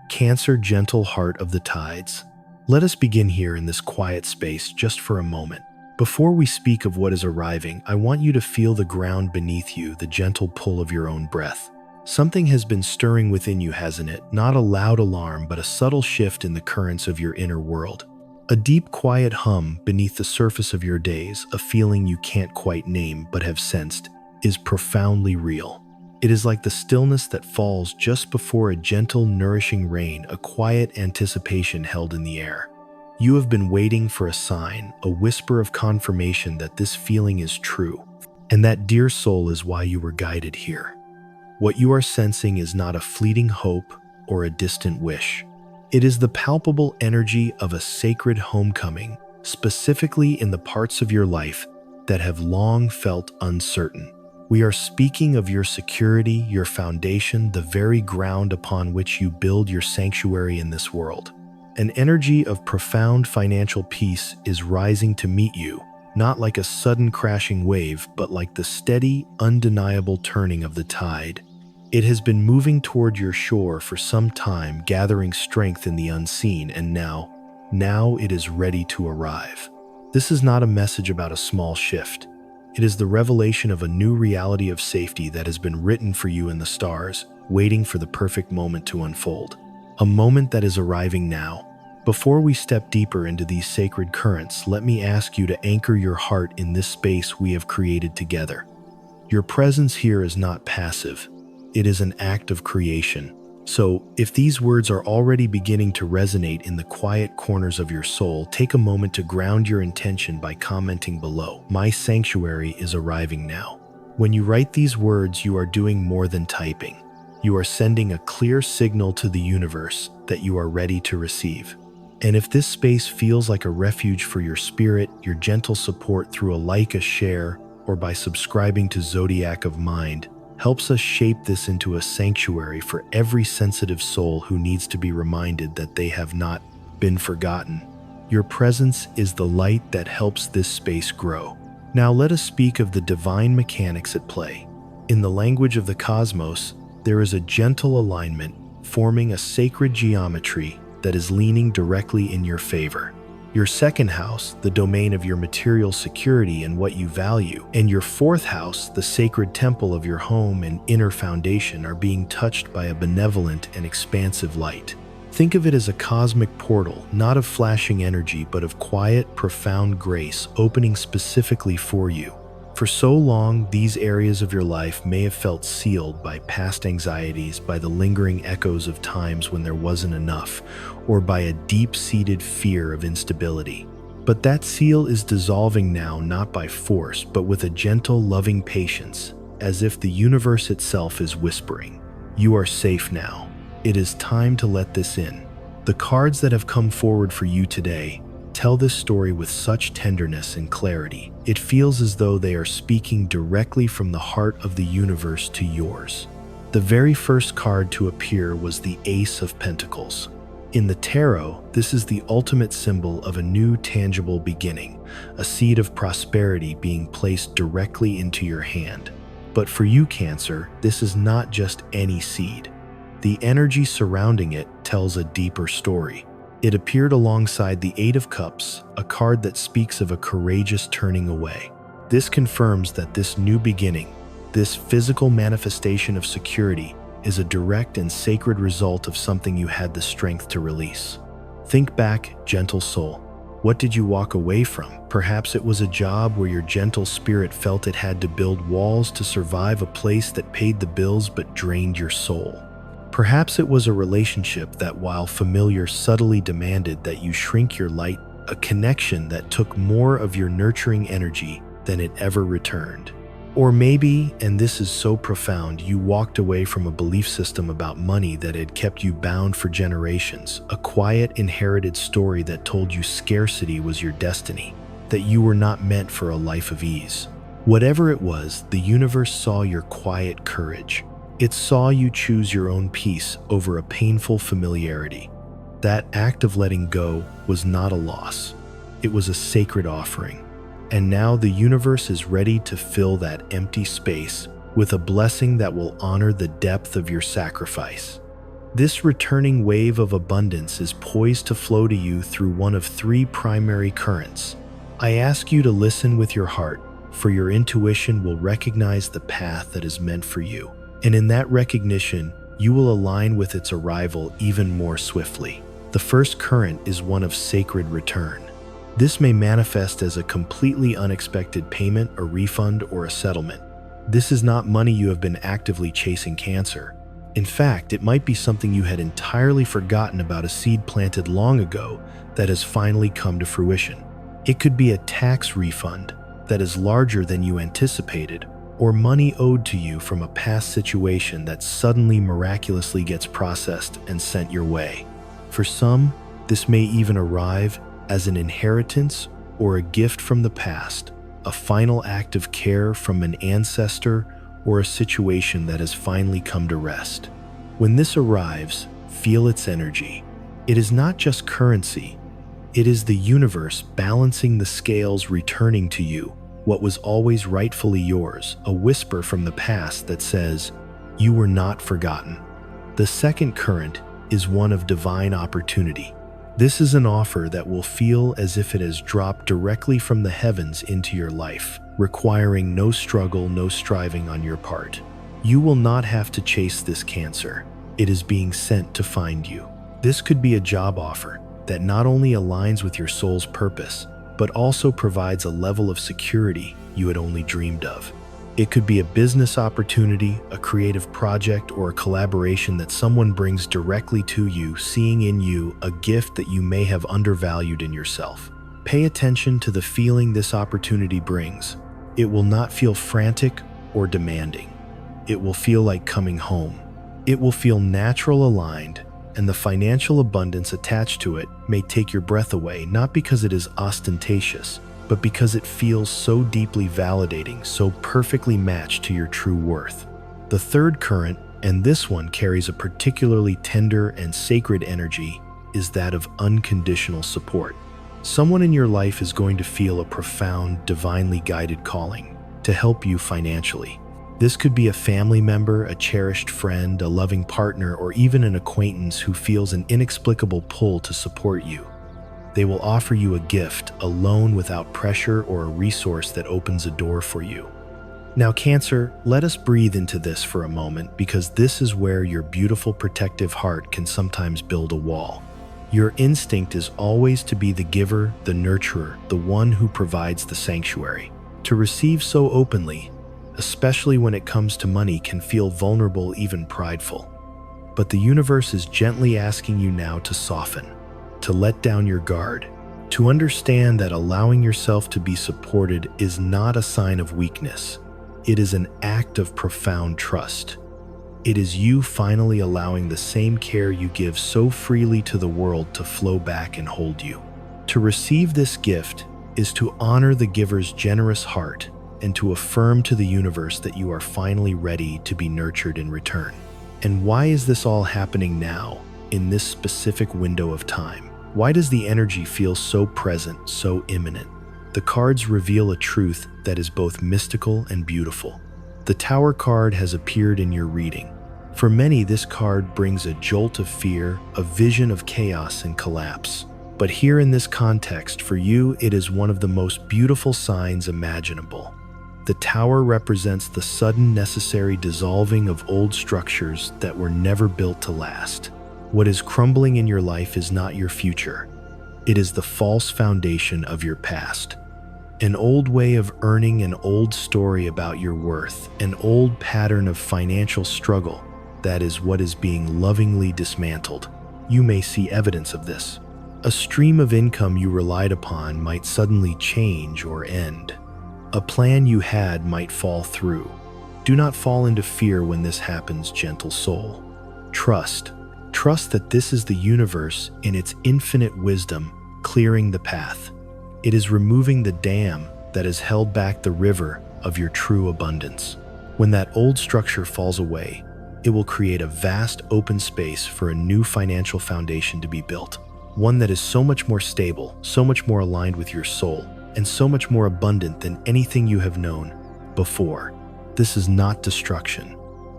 Cancer, gentle heart of the tides. Let us begin here in this quiet space just for a moment. Before we speak of what is arriving, I want you to feel the ground beneath you, the gentle pull of your own breath. Something has been stirring within you, hasn't it? Not a loud alarm, but a subtle shift in the currents of your inner world. A deep, quiet hum beneath the surface of your days, a feeling you can't quite name but have sensed, is profoundly real. It is like the stillness that falls just before a gentle, nourishing rain, a quiet anticipation held in the air. You have been waiting for a sign, a whisper of confirmation that this feeling is true, and that, dear soul, is why you were guided here. What you are sensing is not a fleeting hope or a distant wish. It is the palpable energy of a sacred homecoming, specifically in the parts of your life that have long felt uncertain. We are speaking of your security, your foundation, the very ground upon which you build your sanctuary in this world. An energy of profound financial peace is rising to meet you, not like a sudden crashing wave, but like the steady, undeniable turning of the tide. It has been moving toward your shore for some time, gathering strength in the unseen, and now it is ready to arrive. This is not a message about a small shift. It is the revelation of a new reality of safety that has been written for you in the stars, waiting for the perfect moment to unfold. A moment that is arriving now. Before we step deeper into these sacred currents, let me ask you to anchor your heart in this space we have created together. Your presence here is not passive. It is an act of creation. So, if these words are already beginning to resonate in the quiet corners of your soul, take a moment to ground your intention by commenting below. My sanctuary is arriving now. When you write these words, you are doing more than typing. You are sending a clear signal to the universe that you are ready to receive. And if this space feels like a refuge for your spirit, your gentle support through a like, a share, or by subscribing to Zodiac of Mind, helps us shape this into a sanctuary for every sensitive soul who needs to be reminded that they have not been forgotten. Your presence is the light that helps this space grow. Now let us speak of the divine mechanics at play. In the language of the cosmos, there is a gentle alignment forming a sacred geometry that is leaning directly in your favor. Your second house, the domain of your material security and what you value, and your fourth house, the sacred temple of your home and inner foundation, are being touched by a benevolent and expansive light. Think of it as a cosmic portal, not of flashing energy, but of quiet, profound grace opening specifically for you. For so long, these areas of your life may have felt sealed by past anxieties, by the lingering echoes of times when there wasn't enough, or by a deep-seated fear of instability. But that seal is dissolving now, not by force, but with a gentle, loving patience, as if the universe itself is whispering, "You are safe now. It is time to let this in." The cards that have come forward for you today tell this story with such tenderness and clarity. It feels as though they are speaking directly from the heart of the universe to yours. The very first card to appear was the Ace of Pentacles. In the tarot, this is the ultimate symbol of a new tangible beginning, a seed of prosperity being placed directly into your hand. But for you, Cancer, this is not just any seed. The energy surrounding it tells a deeper story. It appeared alongside the Eight of Cups, a card that speaks of a courageous turning away. This confirms that this new beginning, this physical manifestation of security, is a direct and sacred result of something you had the strength to release. Think back, gentle soul. What did you walk away from? Perhaps it was a job where your gentle spirit felt it had to build walls to survive, a place that paid the bills but drained your soul. Perhaps it was a relationship that, while familiar, subtly demanded that you shrink your light, a connection that took more of your nurturing energy than it ever returned. Or maybe, and this is so profound, you walked away from a belief system about money that had kept you bound for generations, a quiet, inherited story that told you scarcity was your destiny, that you were not meant for a life of ease. Whatever it was, the universe saw your quiet courage. It saw you choose your own peace over a painful familiarity. That act of letting go was not a loss. It was a sacred offering. And now the universe is ready to fill that empty space with a blessing that will honor the depth of your sacrifice. This returning wave of abundance is poised to flow to you through one of three primary currents. I ask you to listen with your heart, for your intuition will recognize the path that is meant for you. And in that recognition, you will align with its arrival even more swiftly. The first current is one of sacred return. This may manifest as a completely unexpected payment, a refund, or a settlement. This is not money you have been actively chasing, Cancer. In fact, it might be something you had entirely forgotten about, a seed planted long ago that has finally come to fruition. It could be a tax refund that is larger than you anticipated, or money owed to you from a past situation that suddenly miraculously gets processed and sent your way. For some, this may even arrive as an inheritance or a gift from the past, a final act of care from an ancestor, or a situation that has finally come to rest. When this arrives, feel its energy. It is not just currency. It is the universe balancing the scales, returning to you what was always rightfully yours, a whisper from the past that says, "You were not forgotten." The second current is one of divine opportunity. This is an offer that will feel as if it has dropped directly from the heavens into your life, requiring no struggle, no striving on your part. You will not have to chase this, Cancer. It is being sent to find you. This could be a job offer that not only aligns with your soul's purpose, but also provides a level of security you had only dreamed of. It could be a business opportunity, a creative project, or a collaboration that someone brings directly to you, seeing in you a gift that you may have undervalued in yourself. Pay attention to the feeling this opportunity brings. It will not feel frantic or demanding. It will feel like coming home. It will feel natural, aligned, and the financial abundance attached to it may take your breath away, not because it is ostentatious, but because it feels so deeply validating, so perfectly matched to your true worth. The third current, and this one carries a particularly tender and sacred energy, is that of unconditional support. Someone in your life is going to feel a profound, divinely guided calling to help you financially. This could be a family member, a cherished friend, a loving partner, or even an acquaintance who feels an inexplicable pull to support you. They will offer you a gift, a loan without pressure, or a resource that opens a door for you. Now, Cancer, let us breathe into this for a moment, because this is where your beautiful protective heart can sometimes build a wall. Your instinct is always to be the giver, the nurturer, the one who provides the sanctuary. To receive so openly, especially when it comes to money, can feel vulnerable, even prideful. But the universe is gently asking you now to soften, to let down your guard, to understand that allowing yourself to be supported is not a sign of weakness. It is an act of profound trust. It is you finally allowing the same care you give so freely to the world to flow back and hold you. To receive this gift is to honor the giver's generous heart and to affirm to the universe that you are finally ready to be nurtured in return. And why is this all happening now, in this specific window of time? Why does the energy feel so present, so imminent? The cards reveal a truth that is both mystical and beautiful. The Tower card has appeared in your reading. For many, this card brings a jolt of fear, a vision of chaos and collapse. But here in this context, for you, it is one of the most beautiful signs imaginable. The Tower represents the sudden, necessary dissolving of old structures that were never built to last. What is crumbling in your life is not your future. It is the false foundation of your past. An old way of earning, an old story about your worth, an old pattern of financial struggle. That is what is being lovingly dismantled. You may see evidence of this. A stream of income you relied upon might suddenly change or end. A plan you had might fall through. Do not fall into fear when this happens, gentle soul. Trust. Trust that this is the universe in its infinite wisdom clearing the path. It is removing the dam that has held back the river of your true abundance. When that old structure falls away, it will create a vast open space for a new financial foundation to be built. One that is so much more stable, so much more aligned with your soul, and so much more abundant than anything you have known before. This is not destruction.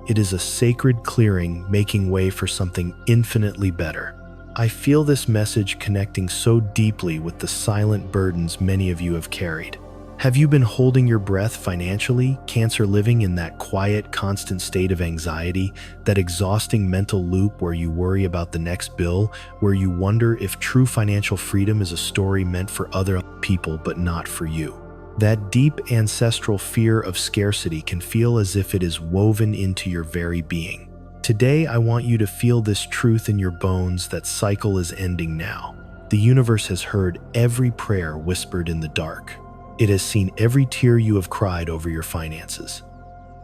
It is a sacred clearing, making way for something infinitely better. I feel this message connecting so deeply with the silent burdens many of you have carried. Have you been holding your breath financially, Cancer, living in that quiet, constant state of anxiety, that exhausting mental loop where you worry about the next bill, where you wonder if true financial freedom is a story meant for other people but not for you? That deep ancestral fear of scarcity can feel as if it is woven into your very being. Today, I want you to feel this truth in your bones: that cycle is ending now. The universe has heard every prayer whispered in the dark. It has seen every tear you have cried over your finances.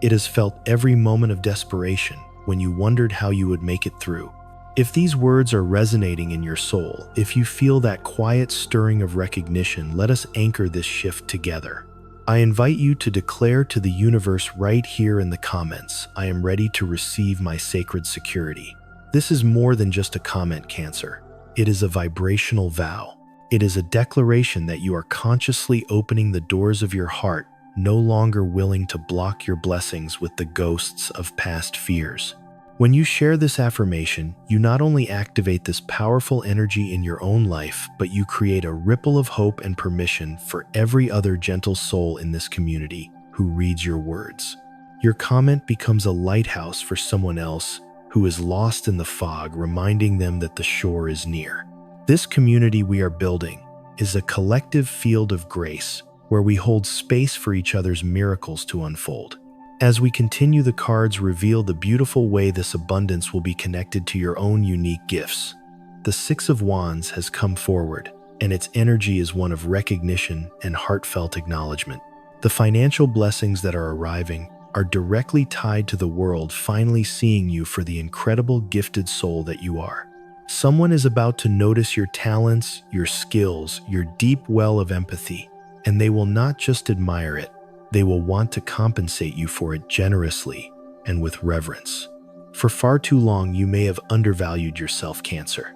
It has felt every moment of desperation when you wondered how you would make it through. If these words are resonating in your soul, if you feel that quiet stirring of recognition, let us anchor this shift together. I invite you to declare to the universe right here in the comments, "I am ready to receive my sacred security." This is more than just a comment, Cancer. It is a vibrational vow. It is a declaration that you are consciously opening the doors of your heart, no longer willing to block your blessings with the ghosts of past fears. When you share this affirmation, you not only activate this powerful energy in your own life, but you create a ripple of hope and permission for every other gentle soul in this community who reads your words. Your comment becomes a lighthouse for someone else who is lost in the fog, reminding them that the shore is near. This community we are building is a collective field of grace where we hold space for each other's miracles to unfold. As we continue, the cards reveal the beautiful way this abundance will be connected to your own unique gifts. The Six of Wands has come forward, and its energy is one of recognition and heartfelt acknowledgement. The financial blessings that are arriving are directly tied to the world finally seeing you for the incredible gifted soul that you are. Someone is about to notice your talents, your skills, your deep well of empathy, and they will not just admire it, they will want to compensate you for it generously and with reverence. For far too long, you may have undervalued yourself, Cancer.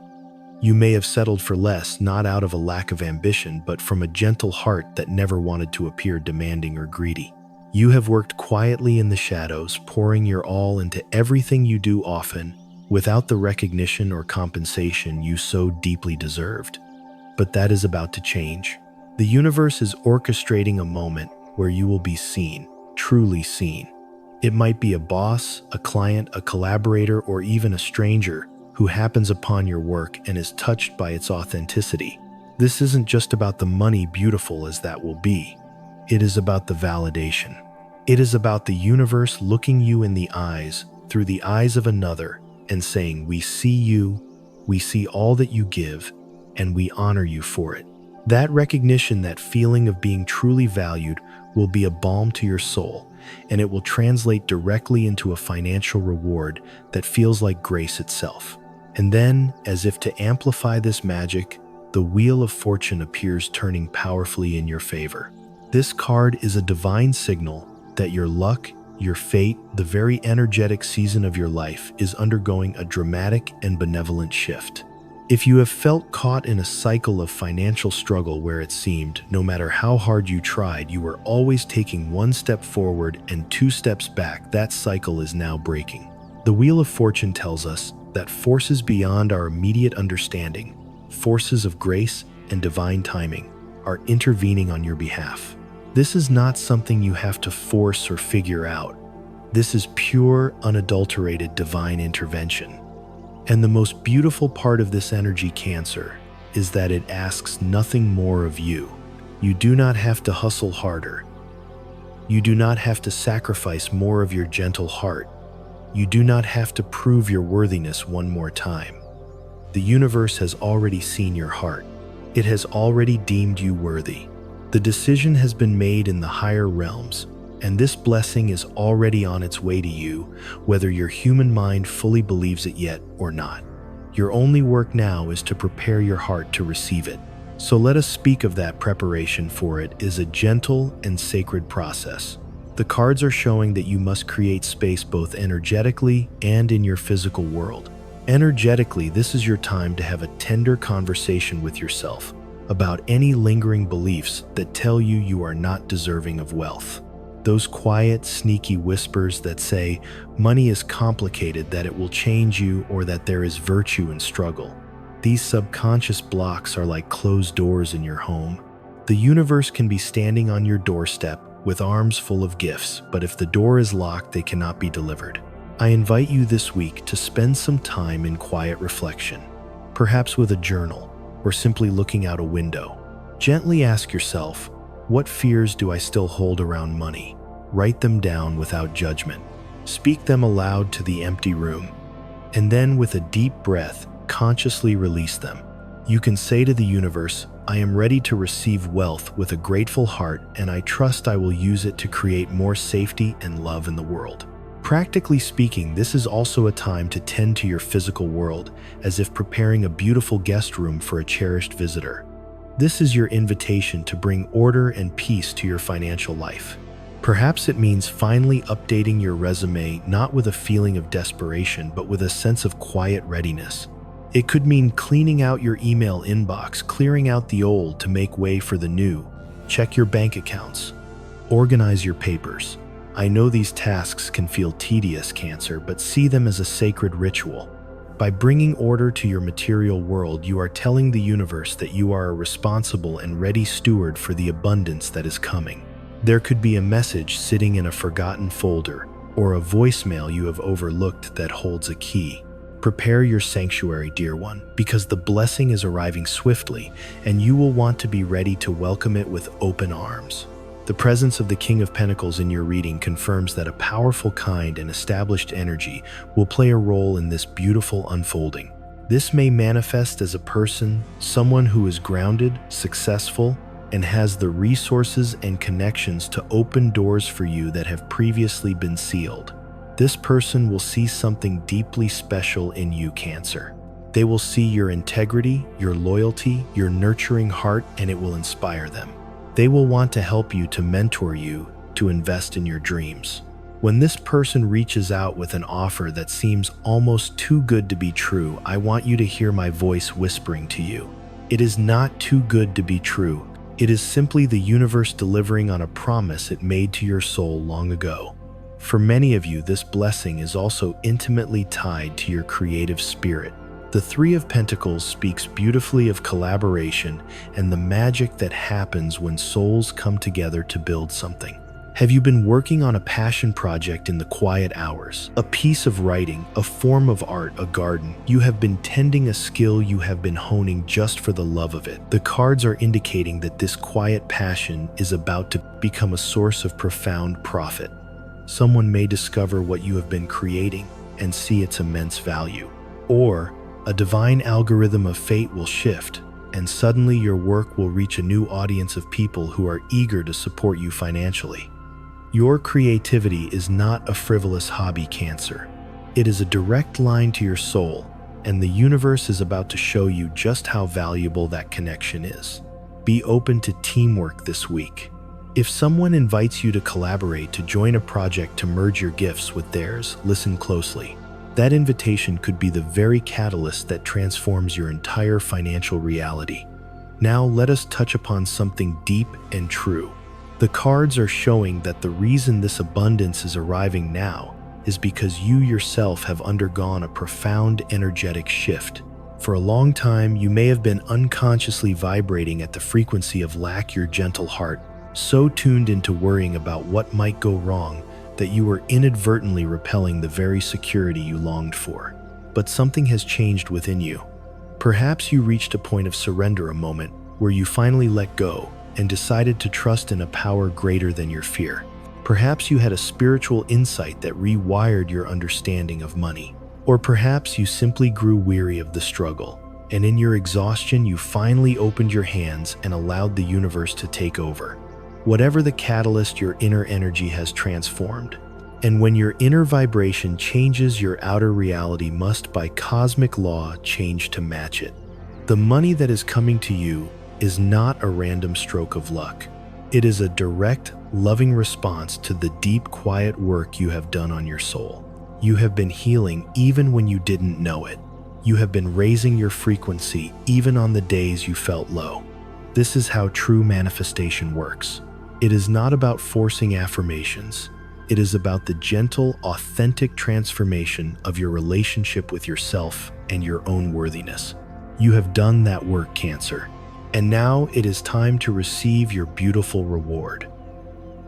You may have settled for less, not out of a lack of ambition, but from a gentle heart that never wanted to appear demanding or greedy. You have worked quietly in the shadows, pouring your all into everything you do, often without the recognition or compensation you so deeply deserved. But that is about to change. The universe is orchestrating a moment where you will be seen, truly seen. It might be a boss, a client, a collaborator, or even a stranger who happens upon your work and is touched by its authenticity. This isn't just about the money, beautiful as that will be. It is about the validation. It is about the universe looking you in the eyes through the eyes of another and saying, "We see you, we see all that you give, and we honor you for it." That recognition, that feeling of being truly valued, will be a balm to your soul, and it will translate directly into a financial reward that feels like grace itself. And then, as if to amplify this magic, the Wheel of Fortune appears, turning powerfully in your favor. This card is a divine signal that your luck, your fate, the very energetic season of your life is undergoing a dramatic and benevolent shift. If you have felt caught in a cycle of financial struggle where it seemed, no matter how hard you tried, you were always taking one step forward and two steps back, that cycle is now breaking. The Wheel of Fortune tells us that forces beyond our immediate understanding, forces of grace and divine timing, are intervening on your behalf. This is not something you have to force or figure out. This is pure, unadulterated divine intervention. And the most beautiful part of this energy, Cancer, is that it asks nothing more of you. You do not have to hustle harder. You do not have to sacrifice more of your gentle heart. You do not have to prove your worthiness one more time. The universe has already seen your heart. It has already deemed you worthy. The decision has been made in the higher realms, and this blessing is already on its way to you, whether your human mind fully believes it yet or not. Your only work now is to prepare your heart to receive it. So let us speak of that preparation, for it is a gentle and sacred process. The cards are showing that you must create space both energetically and in your physical world. Energetically, this is your time to have a tender conversation with yourself about any lingering beliefs that tell you you are not deserving of wealth. Those quiet, sneaky whispers that say money is complicated, that it will change you, or that there is virtue in struggle. These subconscious blocks are like closed doors in your home. The universe can be standing on your doorstep with arms full of gifts, but if the door is locked, they cannot be delivered. I invite you this week to spend some time in quiet reflection, perhaps with a journal or simply looking out a window. Gently ask yourself, what fears do I still hold around money? Write them down without judgment. Speak them aloud to the empty room. And then, with a deep breath, consciously release them. You can say to the universe, I am ready to receive wealth with a grateful heart, and I trust I will use it to create more safety and love in the world. Practically speaking, this is also a time to tend to your physical world, as if preparing a beautiful guest room for a cherished visitor. This is your invitation to bring order and peace to your financial life. Perhaps it means finally updating your resume, not with a feeling of desperation, but with a sense of quiet readiness. It could mean cleaning out your email inbox, clearing out the old to make way for the new. Check your bank accounts. Organize your papers. I know these tasks can feel tedious, Cancer, but see them as a sacred ritual. By bringing order to your material world, you are telling the universe that you are a responsible and ready steward for the abundance that is coming. There could be a message sitting in a forgotten folder, or a voicemail you have overlooked that holds a key. Prepare your sanctuary, dear one, because the blessing is arriving swiftly, and you will want to be ready to welcome it with open arms. The presence of the King of Pentacles in your reading confirms that a powerful, kind, and established energy will play a role in this beautiful unfolding. This may manifest as a person, someone who is grounded, successful, and has the resources and connections to open doors for you that have previously been sealed. This person will see something deeply special in you, Cancer. They will see your integrity, your loyalty, your nurturing heart, and it will inspire them. They will want to help you, to mentor you, to invest in your dreams. When this person reaches out with an offer that seems almost too good to be true, I want you to hear my voice whispering to you. It is not too good to be true. It is simply the universe delivering on a promise it made to your soul long ago. For many of you, this blessing is also intimately tied to your creative spirit. The Three of Pentacles speaks beautifully of collaboration and the magic that happens when souls come together to build something. Have you been working on a passion project in the quiet hours? A piece of writing, a form of art, a garden? You have been tending a skill you have been honing just for the love of it. The cards are indicating that this quiet passion is about to become a source of profound profit. Someone may discover what you have been creating and see its immense value. Or a divine algorithm of fate will shift, and suddenly your work will reach a new audience of people who are eager to support you financially. Your creativity is not a frivolous hobby, Cancer. It is a direct line to your soul, and the universe is about to show you just how valuable that connection is. Be open to teamwork this week. If someone invites you to collaborate, to join a project, to merge your gifts with theirs, listen closely. That invitation could be the very catalyst that transforms your entire financial reality. Now let us touch upon something deep and true. The cards are showing that the reason this abundance is arriving now is because you yourself have undergone a profound energetic shift. For a long time, you may have been unconsciously vibrating at the frequency of lack. Your gentle heart, so tuned into worrying about what might go wrong that you were inadvertently repelling the very security you longed for. But something has changed within you. Perhaps you reached a point of surrender, a moment where you finally let go and decided to trust in a power greater than your fear. Perhaps you had a spiritual insight that rewired your understanding of money. Or perhaps you simply grew weary of the struggle, and in your exhaustion you finally opened your hands and allowed the universe to take over. Whatever the catalyst, your inner energy has transformed. And when your inner vibration changes, your outer reality must, by cosmic law, change to match it. The money that is coming to you is not a random stroke of luck. It is a direct, loving response to the deep, quiet work you have done on your soul. You have been healing even when you didn't know it. You have been raising your frequency even on the days you felt low. This is how true manifestation works. It is not about forcing affirmations. It is about the gentle, authentic transformation of your relationship with yourself and your own worthiness. You have done that work, Cancer. And now it is time to receive your beautiful reward.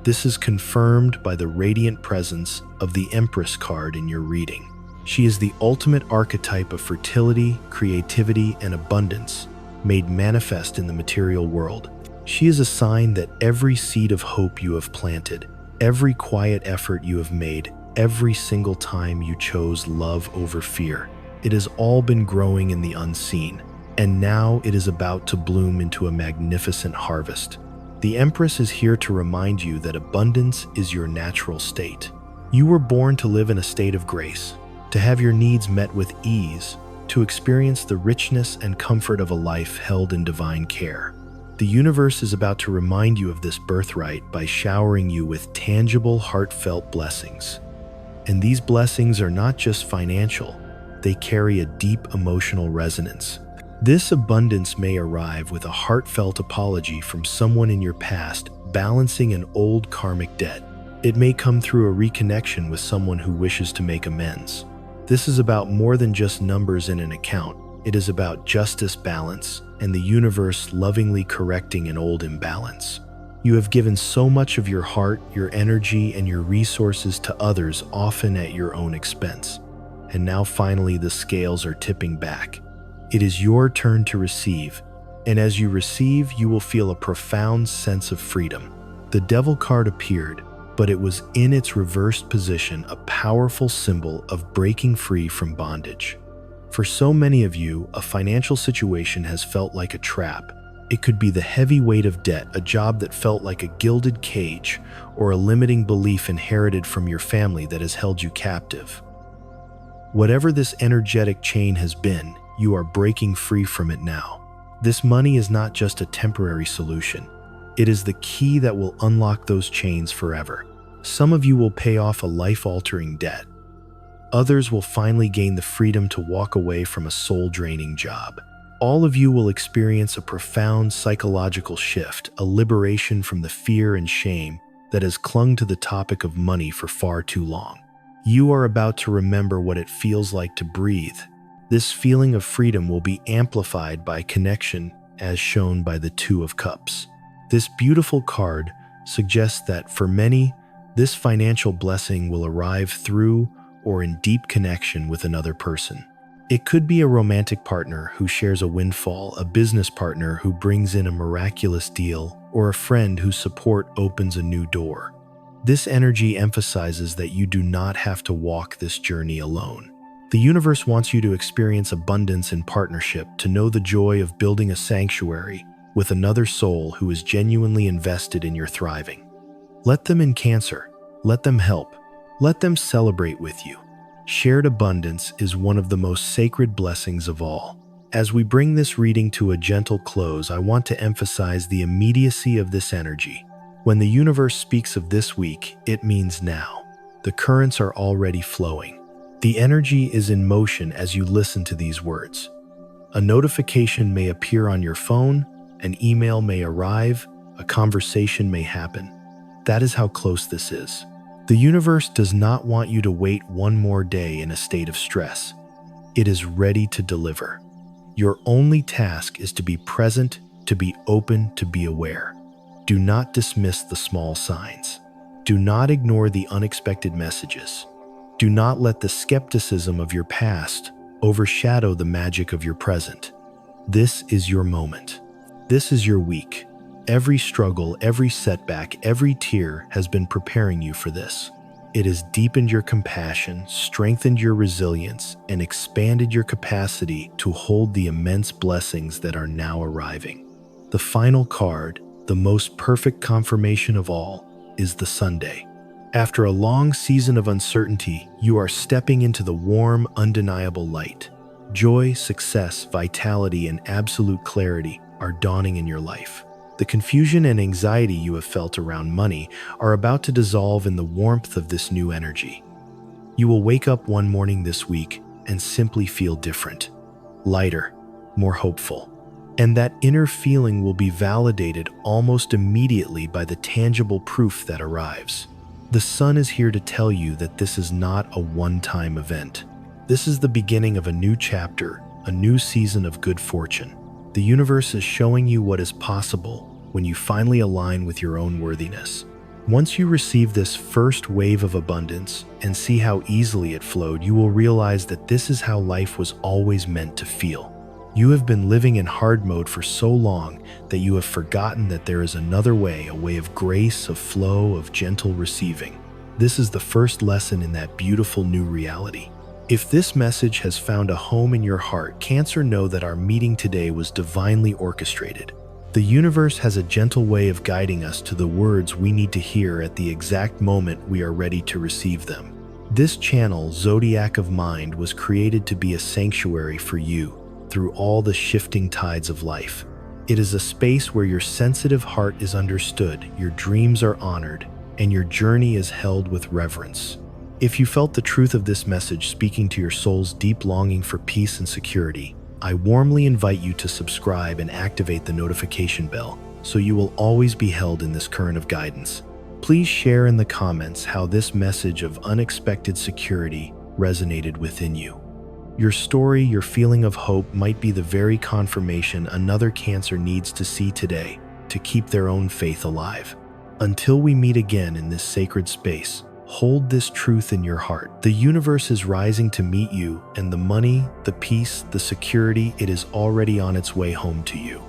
This is confirmed by the radiant presence of the Empress card in your reading. She is the ultimate archetype of fertility, creativity, and abundance, made manifest in the material world. She is a sign that every seed of hope you have planted, every quiet effort you have made, every single time you chose love over fear, it has all been growing in the unseen, and now it is about to bloom into a magnificent harvest. The Empress is here to remind you that abundance is your natural state. You were born to live in a state of grace, to have your needs met with ease, to experience the richness and comfort of a life held in divine care. The universe is about to remind you of this birthright by showering you with tangible, heartfelt blessings. And these blessings are not just financial, they carry a deep emotional resonance. This abundance may arrive with a heartfelt apology from someone in your past, balancing an old karmic debt. It may come through a reconnection with someone who wishes to make amends. This is about more than just numbers in an account. It is about justice, balance, and the universe lovingly correcting an old imbalance. You have given so much of your heart, your energy, and your resources to others, often at your own expense. And now finally the scales are tipping back. It is your turn to receive, and as you receive, you will feel a profound sense of freedom. The Devil card appeared, but it was in its reversed position, a powerful symbol of breaking free from bondage. For so many of you, a financial situation has felt like a trap. It could be the heavy weight of debt, a job that felt like a gilded cage, or a limiting belief inherited from your family that has held you captive. Whatever this energetic chain has been, you are breaking free from it now. This money is not just a temporary solution. It is the key that will unlock those chains forever. Some of you will pay off a life-altering debt. Others will finally gain the freedom to walk away from a soul-draining job. All of you will experience a profound psychological shift, a liberation from the fear and shame that has clung to the topic of money for far too long. You are about to remember what it feels like to breathe. This feeling of freedom will be amplified by connection, as shown by the Two of Cups. This beautiful card suggests that for many, this financial blessing will arrive through or in deep connection with another person. It could be a romantic partner who shares a windfall, a business partner who brings in a miraculous deal, or a friend whose support opens a new door. This energy emphasizes that you do not have to walk this journey alone. The universe wants you to experience abundance in partnership, to know the joy of building a sanctuary with another soul who is genuinely invested in your thriving. Let them in, Cancer. Let them help. Let them celebrate with you. Shared abundance is one of the most sacred blessings of all. As we bring this reading to a gentle close, I want to emphasize the immediacy of this energy. When the universe speaks of this week, it means now. The currents are already flowing. The energy is in motion as you listen to these words. A notification may appear on your phone, an email may arrive, a conversation may happen. That is how close this is. The universe does not want you to wait one more day in a state of stress. It is ready to deliver. Your only task is to be present, to be open, to be aware. Do not dismiss the small signs. Do not ignore the unexpected messages. Do not let the skepticism of your past overshadow the magic of your present. This is your moment. This is your week. Every struggle, every setback, every tear has been preparing you for this. It has deepened your compassion, strengthened your resilience, and expanded your capacity to hold the immense blessings that are now arriving. The final card, the most perfect confirmation of all, is the Sunday. After a long season of uncertainty, you are stepping into the warm, undeniable light. Joy, success, vitality, and absolute clarity are dawning in your life. The confusion and anxiety you have felt around money are about to dissolve in the warmth of this new energy. You will wake up one morning this week and simply feel different, lighter, more hopeful. And that inner feeling will be validated almost immediately by the tangible proof that arrives. The sun is here to tell you that this is not a one-time event. This is the beginning of a new chapter, a new season of good fortune. The universe is showing you what is possible when you finally align with your own worthiness. Once you receive this first wave of abundance and see how easily it flowed, you will realize that this is how life was always meant to feel. You have been living in hard mode for so long that you have forgotten that there is another way, a way of grace, of flow, of gentle receiving. This is the first lesson in that beautiful new reality. If this message has found a home in your heart, Cancer, know that our meeting today was divinely orchestrated. The universe has a gentle way of guiding us to the words we need to hear at the exact moment we are ready to receive them. This channel, Zodiac of Mind, was created to be a sanctuary for you through all the shifting tides of life. It is a space where your sensitive heart is understood, your dreams are honored, and your journey is held with reverence. If you felt the truth of this message speaking to your soul's deep longing for peace and security, I warmly invite you to subscribe and activate the notification bell so you will always be held in this current of guidance. Please share in the comments how this message of unexpected security resonated within you. Your story, your feeling of hope might be the very confirmation another Cancer needs to see today to keep their own faith alive. Until we meet again in this sacred space, hold this truth in your heart. The universe is rising to meet you, and the money, the peace, the security, it is already on its way home to you.